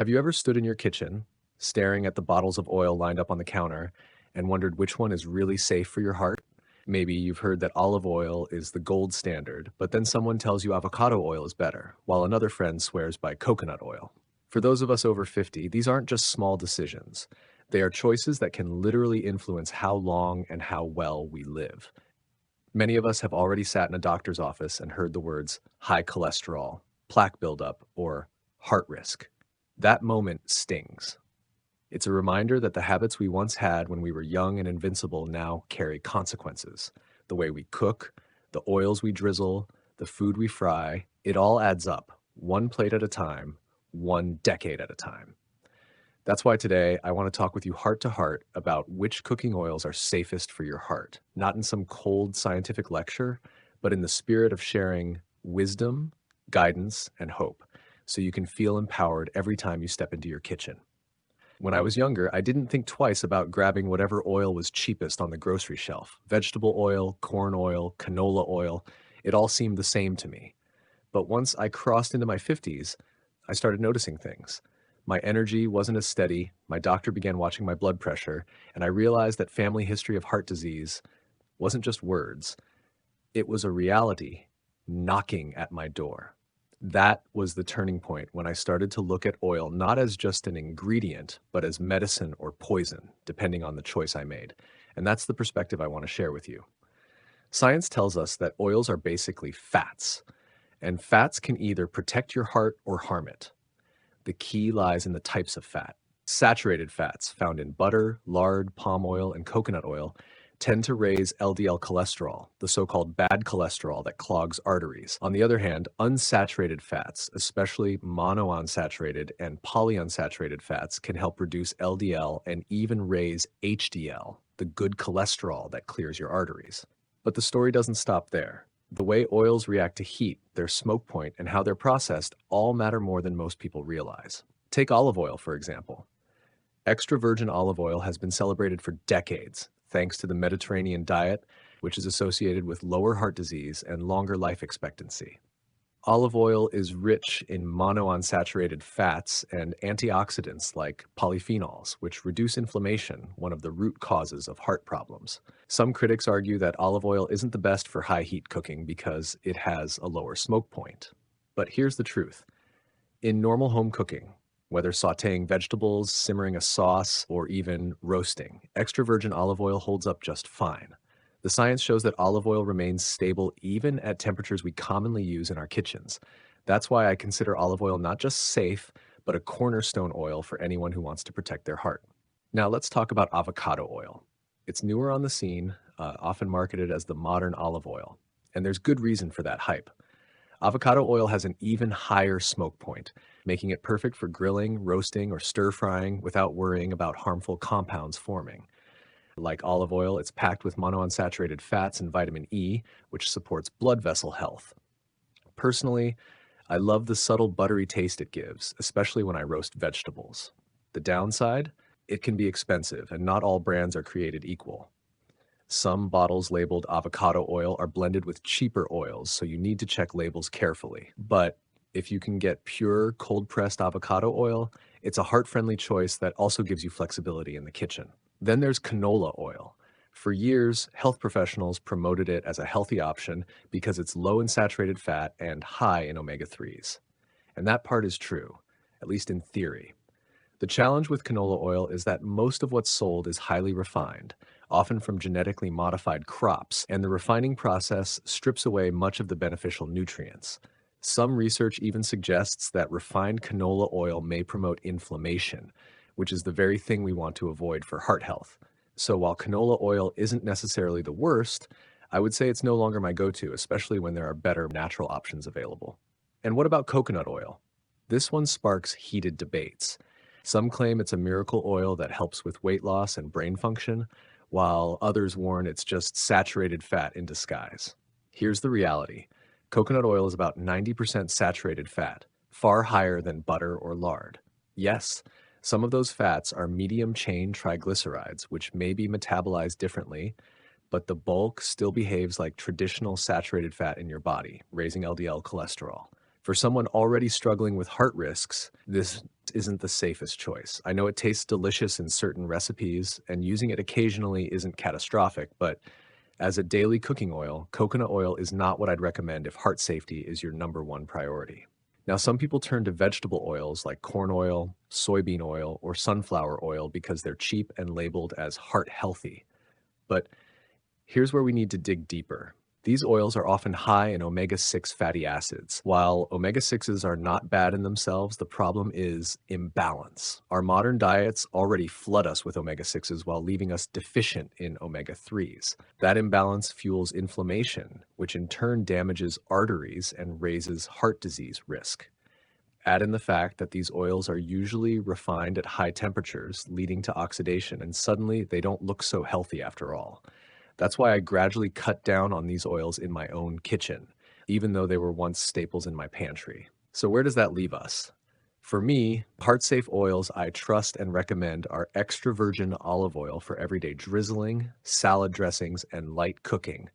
Have you ever stood in your kitchen, staring at the bottles of oil lined up on the counter, and wondered which one is really safe for your heart? Maybe you've heard that olive oil is the gold standard, but then someone tells you avocado oil is better, while another friend swears by coconut oil. For those of us over 50, these aren't just small decisions. They are choices that can literally influence how long and how well we live. Many of us have already sat in a doctor's office and heard the words high cholesterol, plaque buildup, or heart risk. That moment stings. It's a reminder that the habits we once had when we were young and invincible now carry consequences. The way we cook, the oils we drizzle, the food we fry, it all adds up, one plate at a time, one decade at a time. That's why today I want to talk with you heart to heart about which cooking oils are safest for your heart, not in some cold scientific lecture, but in the spirit of sharing wisdom, guidance, and hope, so you can feel empowered every time you step into your kitchen. When I was younger, I didn't think twice about grabbing whatever oil was cheapest on the grocery shelf. Vegetable oil, corn oil, canola oil, it all seemed the same to me. But once I crossed into my 50s, I started noticing things. My energy wasn't as steady, my doctor began watching my blood pressure, and I realized that family history of heart disease wasn't just words. It was a reality knocking at my door. That was the turning point when I started to look at oil not as just an ingredient, but as medicine or poison, depending on the choice I made. And that's the perspective I want to share with you. Science tells us that oils are basically fats, and fats can either protect your heart or harm it. The key lies in the types of fat. Saturated fats, found in butter, lard, palm oil, and coconut oil, tend to raise LDL cholesterol, the so-called bad cholesterol that clogs arteries. On the other hand, unsaturated fats, especially monounsaturated and polyunsaturated fats, can help reduce LDL and even raise HDL, the good cholesterol that clears your arteries. But the story doesn't stop there. The way oils react to heat, their smoke point, and how they're processed all matter more than most people realize. Take olive oil, for example. Extra virgin olive oil has been celebrated for decades, thanks to the Mediterranean diet, which is associated with lower heart disease and longer life expectancy. Olive oil is rich in monounsaturated fats and antioxidants like polyphenols, which reduce inflammation, one of the root causes of heart problems. Some critics argue that olive oil isn't the best for high heat cooking because it has a lower smoke point. But here's the truth. In normal home cooking, whether sautéing vegetables, simmering a sauce, or even roasting, extra virgin olive oil holds up just fine. The science shows that olive oil remains stable even at temperatures we commonly use in our kitchens. That's why I consider olive oil not just safe, but a cornerstone oil for anyone who wants to protect their heart. Now let's talk about avocado oil. It's newer on the scene, often marketed as the modern olive oil, and there's good reason for that hype. Avocado oil has an even higher smoke point, making it perfect for grilling, roasting, or stir-frying without worrying about harmful compounds forming. Like olive oil, it's packed with monounsaturated fats and vitamin E, which supports blood vessel health. Personally, I love the subtle buttery taste it gives, especially when I roast vegetables. The downside? It can be expensive, and not all brands are created equal. Some bottles labeled avocado oil are blended with cheaper oils, so you need to check labels carefully. But if you can get pure cold-pressed avocado oil, it's a heart-friendly choice that also gives you flexibility in the kitchen. Then there's canola oil. For years, health professionals promoted it as a healthy option because it's low in saturated fat and high in omega-3s. And that part is true, at least in theory. The challenge with canola oil is that most of what's sold is highly refined, often from genetically modified crops, and the refining process strips away much of the beneficial nutrients. Some research even suggests that refined canola oil may promote inflammation, which is the very thing we want to avoid for heart health. So while canola oil isn't necessarily the worst, I would say it's no longer my go-to, especially when there are better natural options available. And what about coconut oil? This one sparks heated debates. Some claim it's a miracle oil that helps with weight loss and brain function, while others warn it's just saturated fat in disguise. Here's the reality. Coconut oil is about 90% saturated fat, far higher than butter or lard. Yes, some of those fats are medium-chain triglycerides, which may be metabolized differently, but the bulk still behaves like traditional saturated fat in your body, raising LDL cholesterol. For someone already struggling with heart risks, this just isn't the safest choice. I know it tastes delicious in certain recipes, and using it occasionally isn't catastrophic, but as a daily cooking oil, coconut oil is not what I'd recommend if heart safety is your number one priority. Now, some people turn to vegetable oils like corn oil, soybean oil, or sunflower oil because they're cheap and labeled as heart healthy. But here's where we need to dig deeper. These oils are often high in omega-6 fatty acids. While omega-6s are not bad in themselves, the problem is imbalance. Our modern diets already flood us with omega-6s while leaving us deficient in omega-3s. That imbalance fuels inflammation, which in turn damages arteries and raises heart disease risk. Add in the fact that these oils are usually refined at high temperatures, leading to oxidation, and suddenly they don't look so healthy after all. That's why I gradually cut down on these oils in my own kitchen, even though they were once staples in my pantry. So where does that leave us? For me, heart-safe oils I trust and recommend are extra virgin olive oil for everyday drizzling, salad dressings, and light cooking,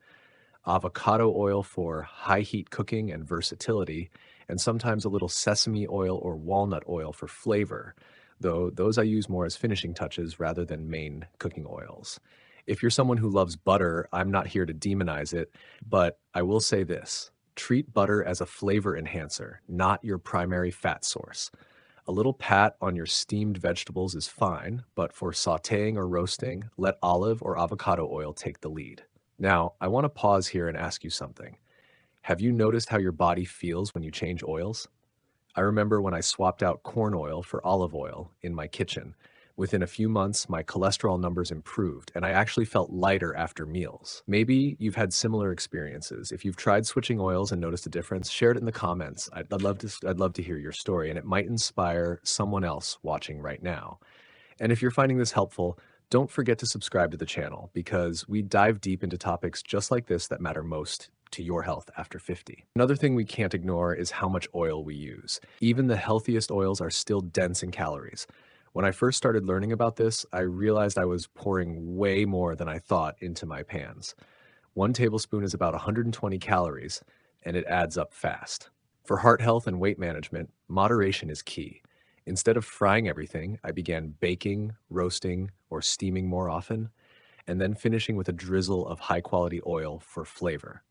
avocado oil for high heat cooking and versatility, and sometimes a little sesame oil or walnut oil for flavor, though those I use more as finishing touches rather than main cooking oils. If you're someone who loves butter, I'm not here to demonize it, but I will say this. Treat butter as a flavor enhancer, not your primary fat source. A little pat on your steamed vegetables is fine, but for sautéing or roasting, let olive or avocado oil take the lead. Now, I want to pause here and ask you something. Have you noticed how your body feels when you change oils? I remember when I swapped out corn oil for olive oil in my kitchen. Within a few months, my cholesterol numbers improved, and I actually felt lighter after meals. Maybe you've had similar experiences. If you've tried switching oils and noticed a difference, share it in the comments. I'd love to hear your story, and it might inspire someone else watching right now. And if you're finding this helpful, don't forget to subscribe to the channel because we dive deep into topics just like this that matter most to your health after 50. Another thing we can't ignore is how much oil we use. Even the healthiest oils are still dense in calories. When I first started learning about this, I realized I was pouring way more than I thought into my pans. 1 tablespoon is about 120 calories, and it adds up fast. For heart health and weight management, moderation is key. Instead of frying everything, I began baking, roasting, or steaming more often, and then finishing with a drizzle of high-quality oil for flavor.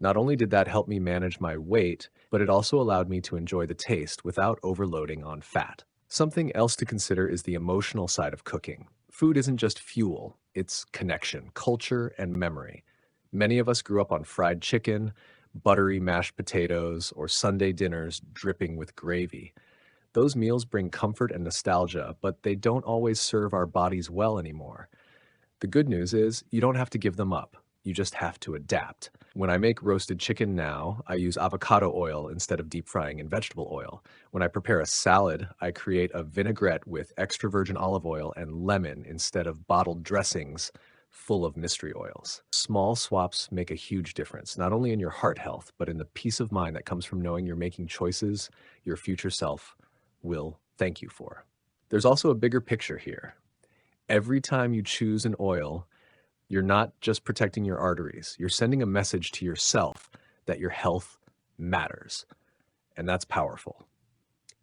Not only did that help me manage my weight, but it also allowed me to enjoy the taste without overloading on fat. Something else to consider is the emotional side of cooking. Food isn't just fuel, it's connection, culture, and memory. Many of us grew up on fried chicken, buttery mashed potatoes, or Sunday dinners dripping with gravy. Those meals bring comfort and nostalgia, but they don't always serve our bodies well anymore. The good news is you don't have to give them up. You just have to adapt. When I make roasted chicken now, I use avocado oil instead of deep frying in vegetable oil. When I prepare a salad, I create a vinaigrette with extra virgin olive oil and lemon instead of bottled dressings full of mystery oils. Small swaps make a huge difference, not only in your heart health, but in the peace of mind that comes from knowing you're making choices your future self will thank you for. There's also a bigger picture here. Every time you choose an oil, you're not just protecting your arteries, you're sending a message to yourself that your health matters. And that's powerful.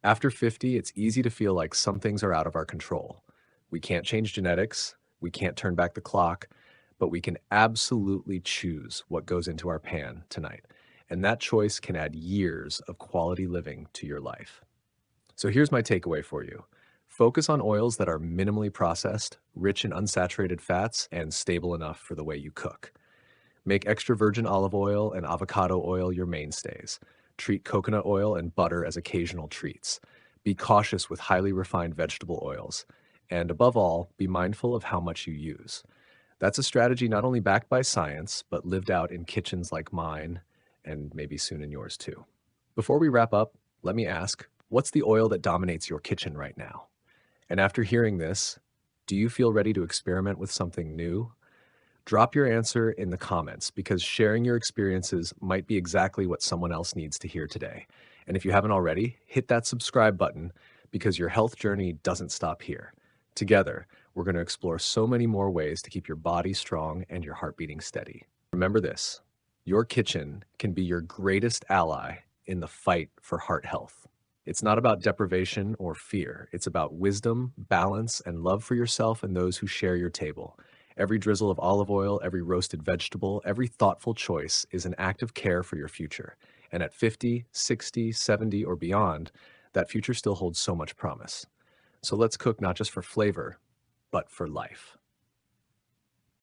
After 50, it's easy to feel like some things are out of our control. We can't change genetics, we can't turn back the clock, but we can absolutely choose what goes into our pan tonight. And that choice can add years of quality living to your life. So here's my takeaway for you. Focus on oils that are minimally processed, rich in unsaturated fats, and stable enough for the way you cook. Make extra virgin olive oil and avocado oil your mainstays. Treat coconut oil and butter as occasional treats. Be cautious with highly refined vegetable oils. And above all, be mindful of how much you use. That's a strategy not only backed by science, but lived out in kitchens like mine, and maybe soon in yours too. Before we wrap up, let me ask, what's the oil that dominates your kitchen right now? And after hearing this, do you feel ready to experiment with something new? Drop your answer in the comments because sharing your experiences might be exactly what someone else needs to hear today. And if you haven't already, hit that subscribe button because your health journey doesn't stop here. Together, we're going to explore so many more ways to keep your body strong and your heart beating steady. Remember this, your kitchen can be your greatest ally in the fight for heart health. It's not about deprivation or fear. It's about wisdom, balance, and love for yourself and those who share your table. Every drizzle of olive oil, every roasted vegetable, every thoughtful choice is an act of care for your future. And at 50, 60, 70, or beyond, that future still holds so much promise. So let's cook not just for flavor, but for life.